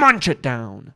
Munch it down.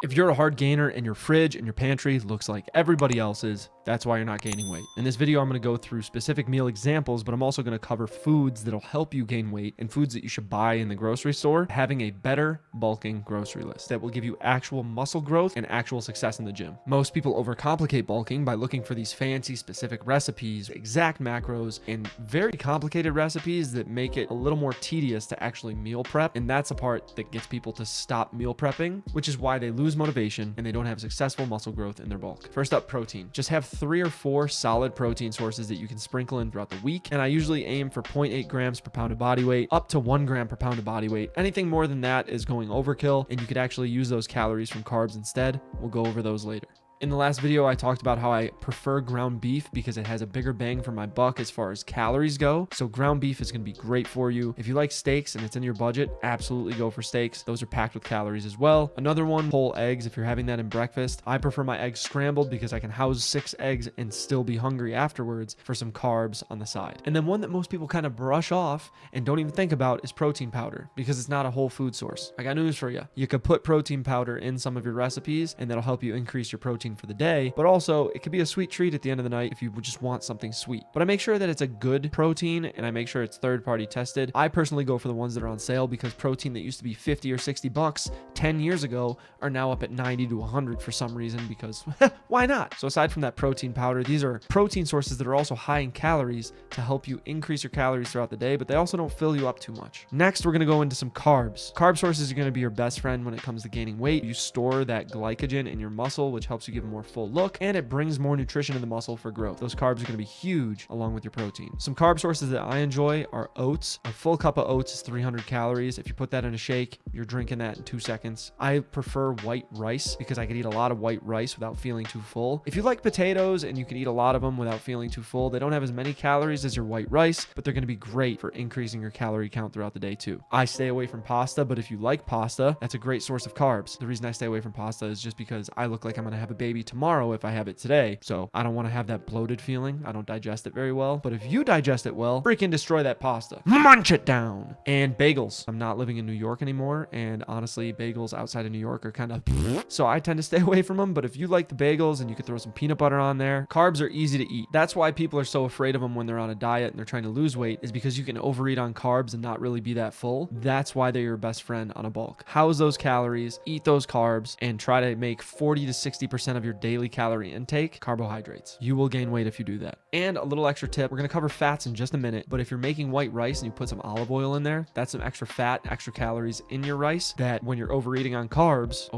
If you're a hard gainer and your fridge and your pantry looks like everybody else's, that's why you're not gaining weight. In this video, I'm going to go through specific meal examples, but I'm also going to cover foods that'll help you gain weight and foods that you should buy in the grocery store, having a better bulking grocery list that will give you actual muscle growth and actual success in the gym. Most people overcomplicate bulking by looking for these fancy specific recipes, exact macros, and very complicated recipes that make it a little more tedious to actually meal prep. And that's a part that gets people to stop meal prepping, which is why they lose motivation and they don't have successful muscle growth in their bulk. First up, protein. Just have 3 or 4 solid protein sources that you can sprinkle in throughout the week. And I usually aim for 0.8 grams per pound of body weight up to 1 gram per pound of body weight. Anything more than that is going overkill, and you could actually use those calories from carbs instead. We'll go over those later. In the last video, I talked about how I prefer ground beef because it has a bigger bang for my buck as far as calories go. So ground beef is going to be great for you. If you like steaks and it's in your budget, absolutely go for steaks. Those are packed with calories as well. Another one, whole eggs. If you're having that in breakfast, I prefer my eggs scrambled because I can house 6 eggs and still be hungry afterwards for some carbs on the side. And then one that most people kind of brush off and don't even think about is protein powder because it's not a whole food source. I got news for you. You could put protein powder in some of your recipes and that'll help you increase your protein for the day, but also it could be a sweet treat at the end of the night if you just want something sweet. But I make sure that it's a good protein and I make sure it's third-party tested. I personally go for the ones that are on sale because protein that used to be 50 or 60 bucks 10 years ago are now up at 90 to 100 for some reason because why not? So aside from that protein powder, these are protein sources that are also high in calories to help you increase your calories throughout the day, but they also don't fill you up too much. Next, we're going to go into some carbs. Carb sources are going to be your best friend when it comes to gaining weight. You store that glycogen in your muscle, which helps you give a more full look, and it brings more nutrition to the muscle for growth. Those carbs are going to be huge along with your protein. Some carb sources that I enjoy are oats. A full cup of oats is 300 calories. If you put that in a shake, you're drinking that in 2 seconds. I prefer white rice because I could eat a lot of white rice without feeling too full. If you like potatoes and you can eat a lot of them without feeling too full, they don't have as many calories as your white rice, but they're going to be great for increasing your calorie count throughout the day too. I stay away from pasta, but if you like pasta, that's a great source of carbs. The reason I stay away from pasta is just because I look like I'm going to have a baby tomorrow if I have it today. So I don't want to have that bloated feeling. I don't digest it very well. But if you digest it well, freaking destroy that pasta. Munch it down. And bagels. I'm not living in New York anymore. And honestly, bagels outside of New York are kind of so I tend to stay away from them. But if you like the bagels and you could throw some peanut butter on there, carbs are easy to eat. That's why people are so afraid of them when they're on a diet and they're trying to lose weight, is because you can overeat on carbs and not really be that full. That's why they're your best friend on a bulk. House those calories, eat those carbs, and try to make 40 to 60% of your daily calorie intake carbohydrates. You will gain weight if you do that. And a little extra tip, we're going to cover fats in just a minute, but if you're making white rice and you put some olive oil in there, that's some extra fat, extra calories in your rice that when you're overeating on carbs,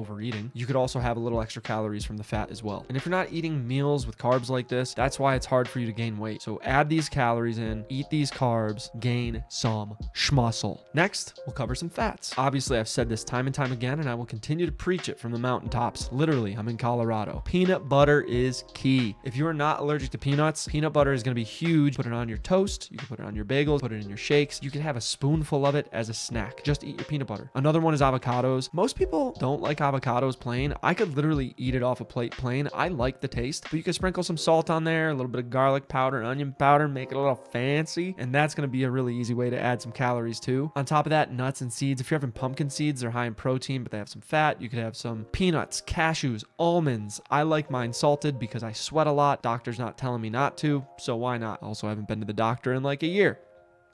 you could also have a little extra calories from the fat as well. And if you're not eating meals with carbs like this, that's why it's hard for you to gain weight. So add these calories in, eat these carbs, gain some schmuscle. Next, we'll cover some fats. Obviously, I've said this time and time again, and I will continue to preach it from the mountaintops. Literally, I'm in Colorado. Peanut butter is key. If you are not allergic to peanuts, peanut butter is going to be huge. Put it on your toast. You can put it on your bagels, put it in your shakes. You can have a spoonful of it as a snack. Just eat your peanut butter. Another one is avocados. Most people don't like avocados plain. I could literally eat it off a plate plain. I like the taste, but you can sprinkle some salt on there, a little bit of garlic powder, onion powder, make it a little fancy. And that's going to be a really easy way to add some calories too. On top of that, nuts and seeds. If you're having pumpkin seeds, they're high in protein, but they have some fat. You could have some peanuts, cashews, almonds. I like mine salted because I sweat a lot. Doctor's not telling me not to, so why not? Also, I haven't been to the doctor in like a year.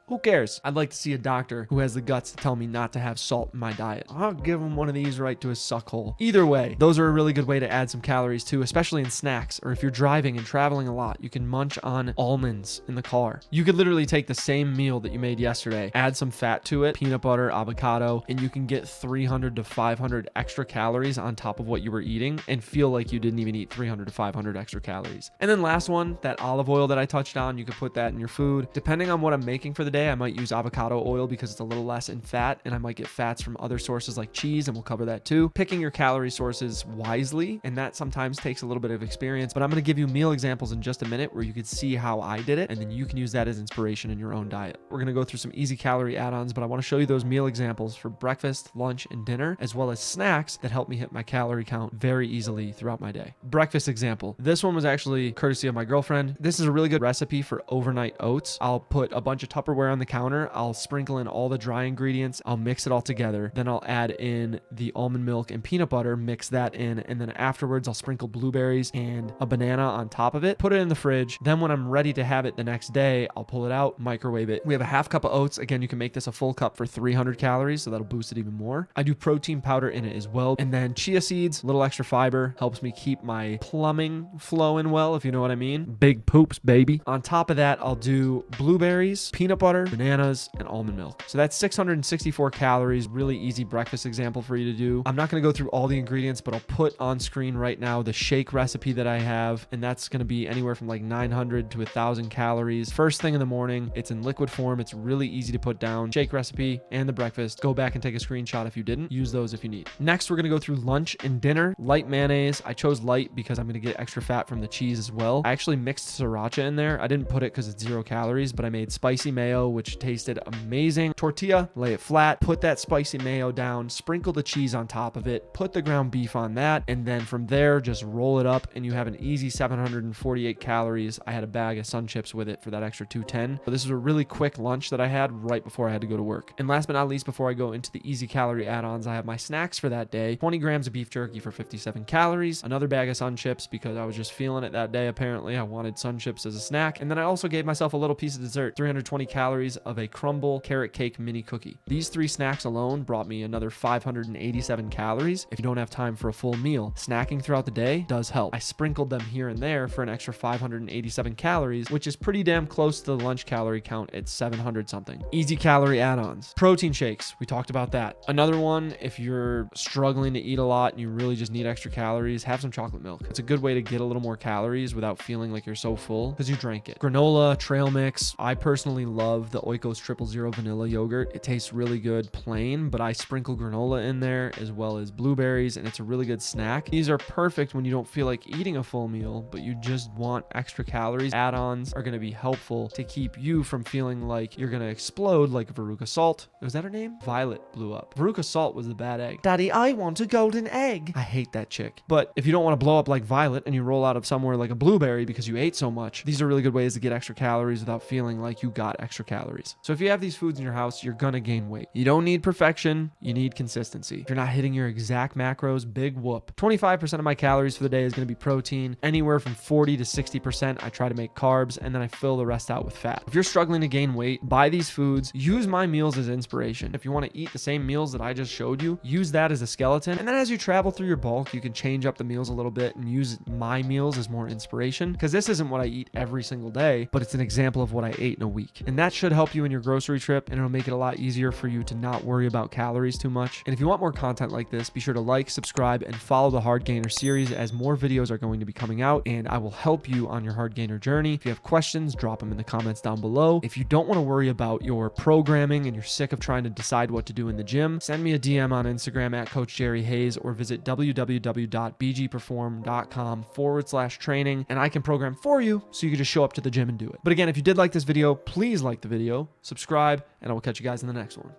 Who cares? I'd like to see a doctor who has the guts to tell me not to have salt in my diet. I'll give him one of these right to his suck hole. Either way, those are a really good way to add some calories too, especially in snacks, or if you're driving and traveling a lot, you can munch on almonds in the car. You could literally take the same meal that you made yesterday, add some fat to it, peanut butter, avocado, and you can get 300 to 500 extra calories on top of what you were eating and feel like you didn't even eat 300 to 500 extra calories. And then last one, that olive oil that I touched on, you could put that in your food. Depending on what I'm making for the day, I might use avocado oil because it's a little less in fat, and I might get fats from other sources like cheese, and we'll cover that too. Picking your calorie sources wisely, and that sometimes takes a little bit of experience, but I'm going to give you meal examples in just a minute where you could see how I did it, and then you can use that as inspiration in your own diet. We're going to go through some easy calorie add-ons, but I want to show you those meal examples for breakfast, lunch, and dinner, as well as snacks that help me hit my calorie count very easily throughout my day. Breakfast example. This one was actually courtesy of my girlfriend. This is a really good recipe for overnight oats. I'll put a bunch of Tupperware everywhere on the counter. I'll sprinkle in all the dry ingredients. I'll mix it all together. Then I'll add in the almond milk and peanut butter, mix that in. And then afterwards, I'll sprinkle blueberries and a banana on top of it, put it in the fridge. Then when I'm ready to have it the next day, I'll pull it out, microwave it. We have a half cup of oats. Again, you can make this a full cup for 300 calories, so that'll boost it even more. I do protein powder in it as well. And then chia seeds, a little extra fiber, helps me keep my plumbing flowing well, if you know what I mean. Big poops, baby. On top of that, I'll do blueberries, peanut butter, bananas, and almond milk. So that's 664 calories. Really easy breakfast example for you to do. I'm not going to go through all the ingredients, but I'll put on screen right now the shake recipe that I have, and that's going to be anywhere from like 900 to 1,000 calories. First thing in the morning, it's in liquid form. It's really easy to put down. Shake recipe and the breakfast. Go back and take a screenshot if you didn't. Use those if you need. Next, we're going to go through lunch and dinner. Light mayonnaise. I chose light because I'm going to get extra fat from the cheese as well. I actually mixed sriracha in there. I didn't put it because it's 0 calories, but I made spicy mayo, which tasted amazing. Tortilla, lay it flat, put that spicy mayo down, sprinkle the cheese on top of it, put the ground beef on that, and then from there, just roll it up and you have an easy 748 calories. I had a bag of Sun Chips with it for that extra 210. But this is a really quick lunch that I had right before I had to go to work. And last but not least, before I go into the easy calorie add-ons, I have my snacks for that day. 20 grams of beef jerky for 57 calories, another bag of Sun Chips because I was just feeling it that day. Apparently, I wanted Sun Chips as a snack. And then I also gave myself a little piece of dessert, 320 calories of a crumble carrot cake mini cookie. These 3 snacks alone brought me another 587 calories. If you don't have time for a full meal, snacking throughout the day does help. I sprinkled them here and there for an extra 587 calories, which is pretty damn close to the lunch calorie count at 700 something. Easy calorie add-ons. Protein shakes. We talked about that. Another one, if you're struggling to eat a lot and you really just need extra calories, have some chocolate milk. It's a good way to get a little more calories without feeling like you're so full because you drank it. Granola, trail mix. I personally love the Oikos 000 vanilla yogurt. It tastes really good plain, but I sprinkle granola in there as well as blueberries, and it's a really good snack. These are perfect when you don't feel like eating a full meal, but you just want extra calories. Add-ons are going to be helpful to keep you from feeling like you're going to explode like Veruca Salt. Was that her name? Violet blew up. Veruca Salt was the bad egg. Daddy, I want a golden egg. I hate that chick. But if you don't want to blow up like Violet and you roll out of somewhere like a blueberry because you ate so much, these are really good ways to get extra calories without feeling like you got extra calories. So if you have these foods in your house, you're going to gain weight. You don't need perfection. You need consistency. If you're not hitting your exact macros, big whoop. 25% of my calories for the day is going to be protein. Anywhere from 40 to 60% I try to make carbs, and then I fill the rest out with fat. If you're struggling to gain weight, buy these foods. Use my meals as inspiration. If you want to eat the same meals that I just showed you, use that as a skeleton. And then as you travel through your bulk, you can change up the meals a little bit and use my meals as more inspiration, because this isn't what I eat every single day, but it's an example of what I ate in a week. And that should help you in your grocery trip, and it'll make it a lot easier for you to not worry about calories too much. And if you want more content like this, be sure to like, subscribe, and follow the Hard Gainer series, as more videos are going to be coming out, and I will help you on your Hard Gainer journey. If you have questions, drop them in the comments down below. If you don't want to worry about your programming and you're sick of trying to decide what to do in the gym, send me a DM on Instagram at Coach Jerry Hayes, or visit www.bgperform.com/training, and I can program for you so you can just show up to the gym and do it. But again, if you did like this video, please like the video, subscribe, and I will catch you guys in the next one.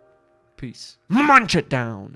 Peace. Munch it down.